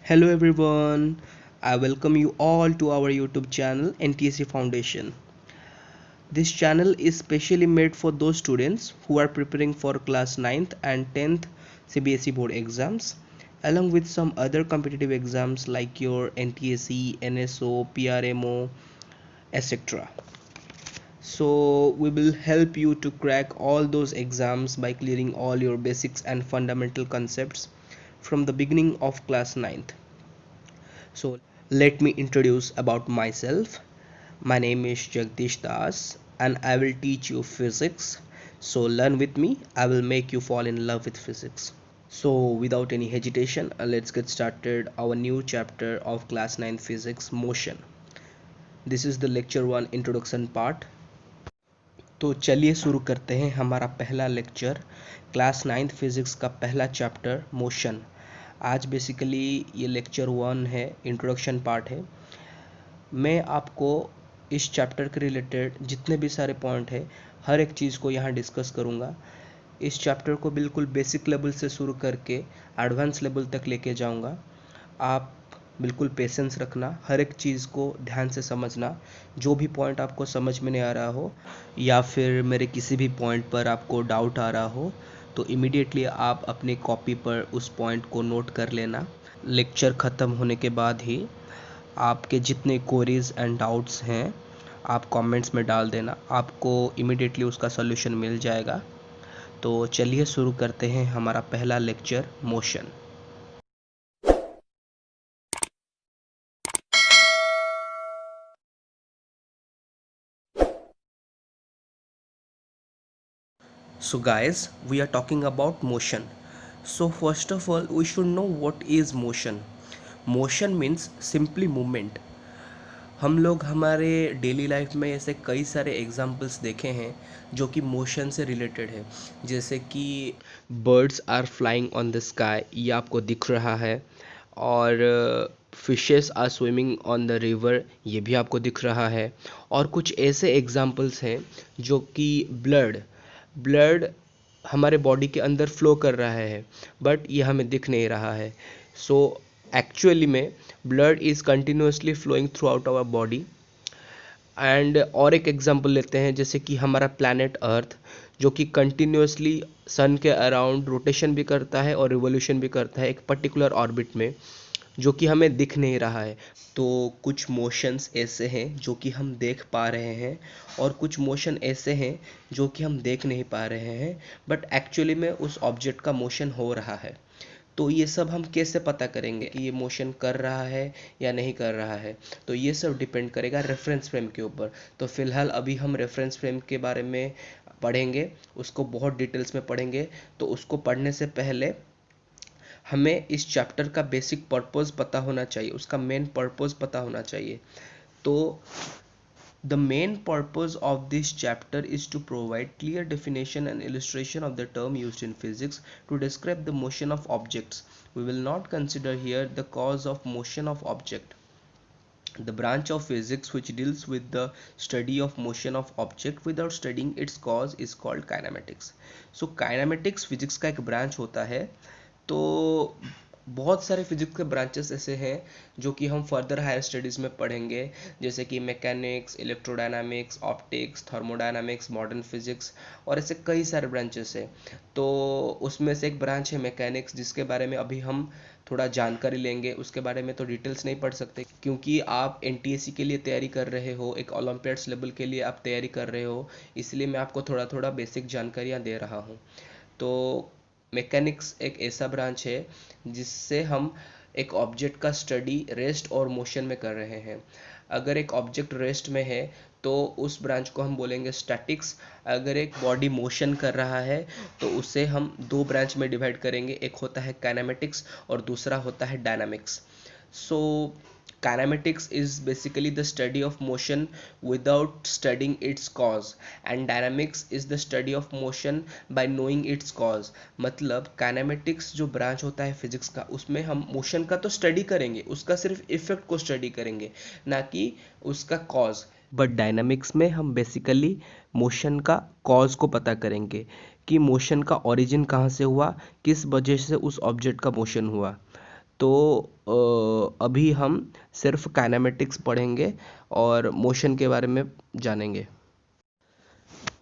Hello everyone, I welcome you all to our YouTube channel NTSC Foundation. This channel is specially made for those students who are preparing for class 9th and 10th CBSE board exams along with some other competitive exams like your NTSC, NSO, PRMO, etc. So we will help you to crack all those exams by clearing all your basics and fundamental concepts from the beginning of class 9th. So let me introduce about myself. My name is Jagdish Das and I will teach you physics. So learn with me. I will make you fall in love with physics. So without any hesitation, let's get started our new chapter of class 9 physics, motion. This is the lecture 1 introduction part. तो चलिए शुरू करते हैं हमारा पहला lecture class 9th physics का पहला chapter motion. आज बेसिकली ये लेक्चर 1 है, इंट्रोडक्शन पार्ट है। मैं आपको इस चैप्टर के रिलेटेड जितने भी सारे पॉइंट है हर एक चीज़ को यहाँ डिस्कस करूँगा। इस चैप्टर को बिल्कुल बेसिक लेवल से शुरू करके एडवांस लेवल तक लेके जाऊँगा। आप बिल्कुल पेशेंस रखना, हर एक चीज़ को ध्यान से समझना। जो भी पॉइंट आपको समझ में नहीं आ रहा हो या फिर मेरे किसी भी पॉइंट पर आपको डाउट आ रहा हो तो इमीडिएटली आप अपनी कॉपी पर उस पॉइंट को नोट कर लेना। लेक्चर ख़त्म होने के बाद ही आपके जितने क्वेरीज एंड डाउट्स हैं आप कमेंट्स में डाल देना, आपको इमीडिएटली उसका सॉल्यूशन मिल जाएगा। तो चलिए शुरू करते हैं हमारा पहला lecture, motion. So guys, we are talking about motion. So first of all, we should know what is motion. Motion means simply movement. हम लोग हमारे डेली लाइफ में ऐसे कई सारे एग्जाम्पल्स देखे हैं जो कि मोशन से रिलेटेड है, जैसे कि birds are flying on the sky, ये आपको दिख रहा है, और fishes are swimming on the river, ये भी आपको दिख रहा है। और कुछ ऐसे एग्जाम्पल्स हैं जो कि ब्लड हमारे बॉडी के अंदर फ्लो कर रहा है बट ये हमें दिख नहीं रहा है। सो एक्चुअली में blood is continuously flowing throughout our body. And और एक एग्जांपल लेते हैं, जैसे कि हमारा प्लैनेट अर्थ जो कि कंटिन्यूसली सन के अराउंड रोटेशन भी करता है और रिवोल्यूशन भी करता है एक पर्टिकुलर ऑर्बिट में, जो कि हमें दिख नहीं रहा है। तो कुछ मोशंस ऐसे हैं जो कि हम देख पा रहे हैं और कुछ मोशन ऐसे हैं जो कि हम देख नहीं पा रहे हैं बट एक्चुअली में उस ऑब्जेक्ट का मोशन हो रहा है। तो ये सब हम कैसे पता करेंगे कि ये मोशन कर रहा है या नहीं कर रहा है? तो ये सब डिपेंड करेगा रेफरेंस फ्रेम के ऊपर। तो फिलहाल अभी हम रेफरेंस फ्रेम के बारे में पढ़ेंगे, उसको बहुत डिटेल्स में पढ़ेंगे। तो उसको पढ़ने से पहले हमें इस चैप्टर का बेसिक पर्पस पता होना चाहिए, उसका मेन पर्पस पता होना चाहिए। तो the main purpose of this chapter is to provide clear definition and illustration of the term used in physics to describe the motion of objects. We will not consider here the cause of motion of object. The branch of physics which deals with the study of motion of object without studying its cause is called kinematics. So kinematics physics का एक branch होता है। तो बहुत सारे physics के branches ऐसे हैं जो कि हम फर्दर हायर स्टडीज़ में पढ़ेंगे, जैसे कि mechanics, electrodynamics, optics, thermodynamics, modern physics, और ऐसे कई सारे ब्रांचेस हैं। तो उसमें से एक ब्रांच है मैकेनिक्स, जिसके बारे में अभी हम थोड़ा जानकारी लेंगे। उसके बारे में तो डिटेल्स नहीं पढ़ सकते क्योंकि आप एनटीएससी के लिए तैयारी कर रहे हो, एक ओलंपियाड्स लेवल के लिए आप तैयारी कर रहे हो, इसलिए मैं आपको थोड़ा थोड़ा बेसिक जानकारियाँ दे रहा हूँ। तो मैकेनिक्स एक ऐसा ब्रांच है जिससे हम एक ऑब्जेक्ट का स्टडी रेस्ट और मोशन में कर रहे हैं। अगर एक ऑब्जेक्ट रेस्ट में है तो उस ब्रांच को हम बोलेंगे स्टैटिक्स। अगर एक बॉडी मोशन कर रहा है तो उसे हम दो ब्रांच में डिवाइड करेंगे, एक होता है काइनेमेटिक्स और दूसरा होता है dynamics. So kinematics is basically the study of motion without studying its cause, and dynamics is the study of motion by knowing its cause. मतलब kinematics जो ब्रांच होता है फिजिक्स का, उसमें हम मोशन का तो स्टडी करेंगे, उसका सिर्फ इफेक्ट को स्टडी करेंगे, ना कि उसका कॉज। बट डायनामिक्स में हम बेसिकली मोशन का कॉज को पता करेंगे कि मोशन का ओरिजिन कहाँ से हुआ, किस वजह से उस ऑब्जेक्ट का मोशन हुआ। तो अभी हम सिर्फ काइनेमेटिक्स पढ़ेंगे और मोशन के बारे में जानेंगे।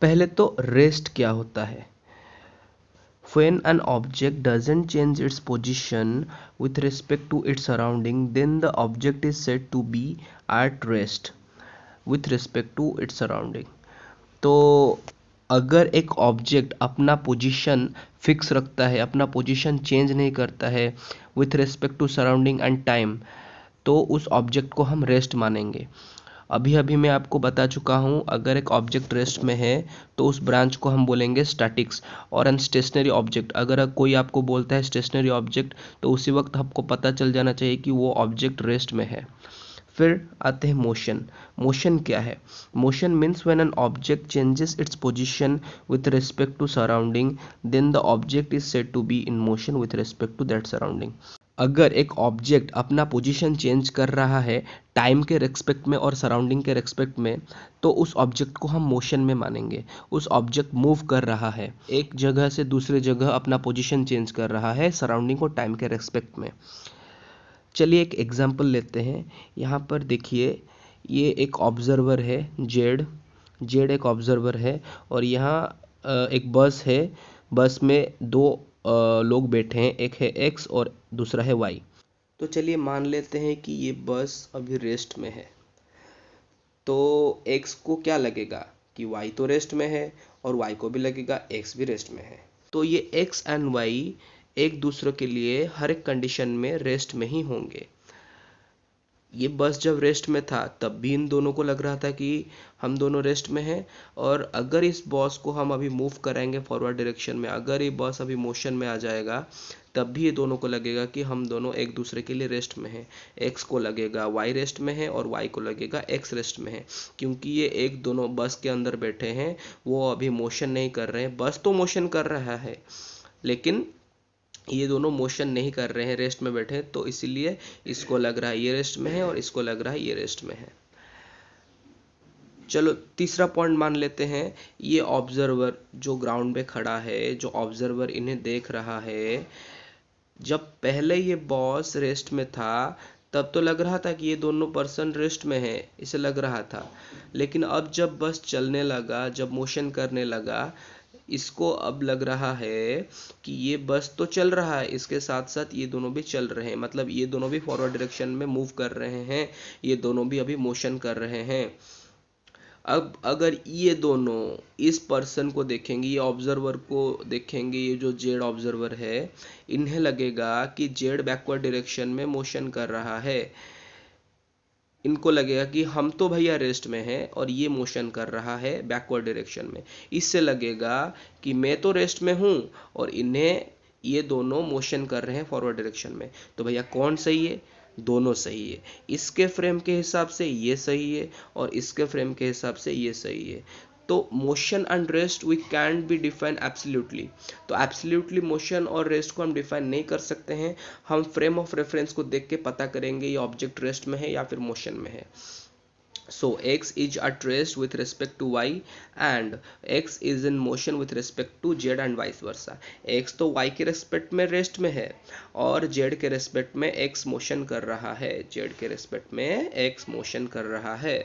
पहले तो रेस्ट क्या होता है। When an object doesn't change its position with respect to its surrounding, then the object is said to be at rest with respect to its surrounding. तो अगर एक ऑब्जेक्ट अपना पोजीशन फिक्स रखता है, अपना पोजीशन चेंज नहीं करता है with respect to surrounding and time, तो उस ऑब्जेक्ट को हम रेस्ट मानेंगे। अभी अभी मैं आपको बता चुका हूँ, अगर एक ऑब्जेक्ट रेस्ट में है तो उस ब्रांच को हम बोलेंगे स्टैटिक्स। और एन स्टेशनरी ऑब्जेक्ट, अगर कोई आपको बोलता है स्टेशनरी ऑब्जेक्ट, तो उसी वक्त आपको पता चल जाना चाहिए कि वो ऑब्जेक्ट रेस्ट में है। फिर आते हैं मोशन। मोशन क्या है? Motion means when an object changes its position with respect to surrounding, then the object is said to be in motion with respect to that surrounding. अगर एक ऑब्जेक्ट अपना पोजीशन चेंज कर रहा है time के respect में और surrounding के रेस्पेक्ट में, तो उस ऑब्जेक्ट को हम मोशन में मानेंगे। उस ऑब्जेक्ट मूव कर रहा है, एक जगह से दूसरे जगह अपना पोजीशन चेंज कर रहा है सराउंडिंग और टाइम के रेस्पेक्ट में। चलिए एक एग्जांपल लेते हैं। यहाँ पर देखिए, ये एक ऑब्जर्वर है जेड। जेड एक ऑब्जर्वर है और यहाँ एक बस है। बस में दो लोग बैठे हैं, एक है एक्स और दूसरा है वाई। तो चलिए मान लेते हैं कि ये बस अभी रेस्ट में है। तो एक्स को क्या लगेगा कि वाई तो रेस्ट में है, और वाई को भी लगेगा एक्स भी रेस्ट में है। तो ये एक्स एंड वाई एक दूसरे के लिए हर एक कंडीशन में रेस्ट में ही होंगे। ये बस जब रेस्ट में था तब भी इन दोनों को लग रहा था कि हम दोनों रेस्ट में हैं, और अगर इस बस को हम अभी मूव कराएंगे फॉरवर्ड डायरेक्शन में, अगर ये बस अभी मोशन में आ जाएगा, तब भी ये दोनों को लगेगा कि हम दोनों एक दूसरे के लिए रेस्ट में हैं। एक्स को लगेगा वाई रेस्ट में है और वाई को लगेगा एक्स रेस्ट में है, क्योंकि ये एक दोनों बस के अंदर बैठे हैं, वो अभी मोशन नहीं कर रहे हैं। बस तो मोशन कर रहा है, लेकिन ये दोनों मोशन नहीं कर रहे हैं, रेस्ट में बैठे हैं, तो इसीलिए इसको लग रहा है ये रेस्ट में है और इसको लग रहा है ये रेस्ट में है। चलो तीसरा पॉइंट मान लेते हैं। ये ऑब्जर्वर जो ग्राउंड पे खड़ा है, जो ऑब्जर्वर इन्हें देख रहा है, जब पहले ये बॉस रेस्ट में था तब तो लग रहा था कि ये दोनों पर्सन रेस्ट में है, इसे लग रहा था। लेकिन अब जब बस चलने लगा, जब मोशन करने लगा, इसको अब लग रहा है कि ये बस तो चल रहा है, इसके साथ साथ ये दोनों भी चल रहे हैं, मतलब ये दोनों भी फॉरवर्ड डायरेक्शन में मूव कर रहे हैं, ये दोनों भी अभी मोशन कर रहे हैं। अब अगर ये दोनों इस पर्सन को देखेंगे, ये ऑब्जर्वर को देखेंगे, ये जो जेड ऑब्जर्वर है, इन्हें लगेगा कि जेड बैकवर्ड डायरेक्शन में मोशन कर रहा है। इनको लगेगा कि हम तो भैया रेस्ट में हैं और ये मोशन कर रहा है बैकवर्ड डायरेक्शन में। इससे लगेगा कि मैं तो रेस्ट में हूँ और इन्हें ये दोनों मोशन कर रहे हैं फॉरवर्ड डायरेक्शन में। तो भैया कौन सही है? दोनों सही है। इसके फ्रेम के हिसाब से ये सही है और इसके फ्रेम के हिसाब से ये सही है। तो motion and rest we can't be define absolutely. तो एब्सोल्युटली मोशन और रेस्ट को हम डिफाइन नहीं कर सकते हैं। हम फ्रेम ऑफ रेफरेंस को देख के पता करेंगे ये ऑब्जेक्ट रेस्ट में है या फिर मोशन में है। So x is at rest with respect to y and x is in motion with respect to z and vice versa. x तो y के रेस्पेक्ट में रेस्ट में है और z के रेस्पेक्ट में x मोशन कर रहा है, z के रेस्पेक्ट में x मोशन कर रहा है।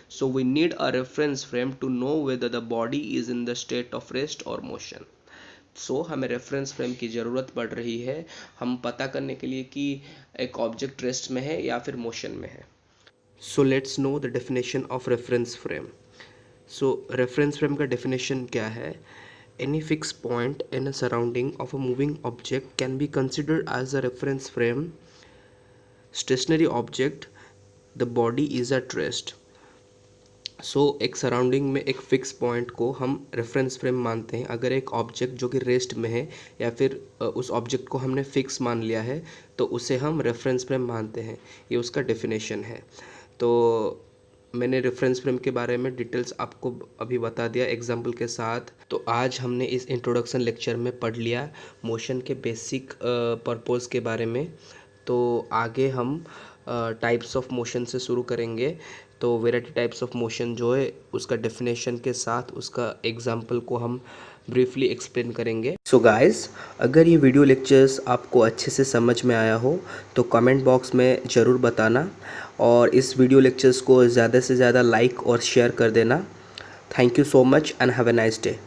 So we need a reference frame to know whether the body is in the state of rest or motion. सो हमें रेफरेंस फ्रेम की ज़रूरत पड़ रही है, हम पता करने के लिए कि एक ऑब्जेक्ट रेस्ट में है या फिर मोशन में है। So let's know the definition of reference frame. So reference frame का definition क्या है? Any fixed point in a surrounding of a moving object can be considered as a reference frame. Stationary object, the body is at rest. एक surrounding में एक fix point को हम reference frame मानते हैं। अगर एक ऑब्जेक्ट जो कि रेस्ट में है या फिर उस ऑब्जेक्ट को हमने फिक्स मान लिया है, तो उसे हम रेफरेंस फ्रेम मानते हैं। ये उसका डेफिनेशन है। तो मैंने रेफरेंस फ्रेम के बारे में डिटेल्स आपको अभी बता दिया एग्जाम्पल के साथ। तो आज हमने इस इंट्रोडक्शन लेक्चर में पढ़ लिया मोशन के बेसिक पर्पस के बारे में। तो आगे हम टाइप्स ऑफ मोशन से शुरू करेंगे। तो वेराइटी टाइप्स ऑफ मोशन जो है उसका डेफिनेशन के साथ उसका एग्जाम्पल को हम ब्रीफली एक्सप्लेन करेंगे। सो गाइस, अगर ये वीडियो लेक्चर्स आपको अच्छे से समझ में आया हो तो कमेंट बॉक्स में ज़रूर बताना, और इस वीडियो लेक्चर्स को ज़्यादा से ज़्यादा लाइक और शेयर कर देना। Thank you so much and have a nice day.